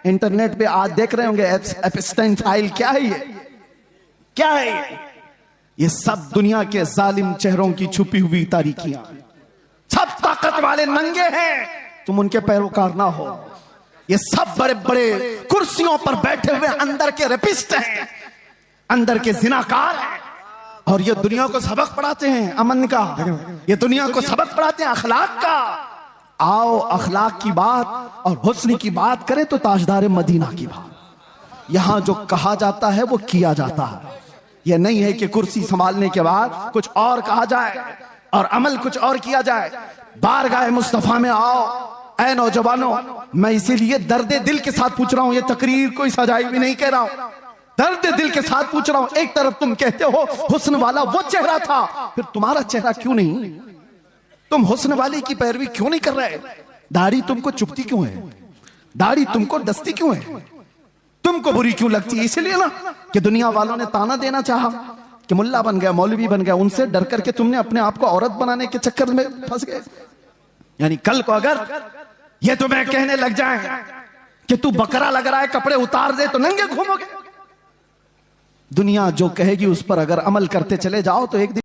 Internet पे आज देख रहे होंगे एप्स्टाइन फाइल। क्या है ये? क्या है ये सब दुनिया के जालिम चेहरों की छुपी हुई तारीकियां। सब ताकत वाले नंगे हैं, तुम उनके पैरोकार ना हो। ये सब बड़े बड़े कुर्सियों पर बैठे हुए अंदर के रेपिस्ट हैं, अंदर के जिनाकार हैं, और ये दुनिया को सबक पढ़ाते हैं अमन का, ये दुनिया को सबक पढ़ाते हैं अखलाक का। आओ अखलाक की बात और हुस्न की बात करें तो ताजदार मदीना की बात। यहां जो कहा जाता है वो किया जाता है। यह नहीं है कि कुर्सी संभालने के बाद कुछ और कहा जाए और अमल कुछ और किया जाए। बारगाह मुस्तफा में आओ ऐ नौजवानों। मैं इसीलिए दर्द दिल के साथ पूछ रहा हूं, ये तकरीर कोई सजाई भी नहीं कह रहा हूं, दर्द दिल के साथ पूछ रहा हूं। एक तरफ तुम कहते हो हुस्न वाला वो चेहरा था, फिर तुम्हारा चेहरा क्यों नहीं? तुम हुस्न वाले की पैरवी क्यों नहीं कर रहे? दाढ़ी तुमको चुभती क्यों है? दाढ़ी तुमको डसती क्यों है? तुमको बुरी क्यों लगती है? इसलिए ना कि दुनिया वालों ने ताना देना चाहा कि मुल्ला बन गया, मौलवी बन गया, उनसे डर करके तुमने अपने आप को औरत बनाने के चक्कर में फंस गए। यानी कल को अगर ये तुम्हें कहने लग जाए कि तू बकरा लग रहा है, कपड़े उतार दे, तो नंगे घूमोगे। दुनिया जो कहेगी उस पर अगर अमल करते चले जाओ तो एक दिन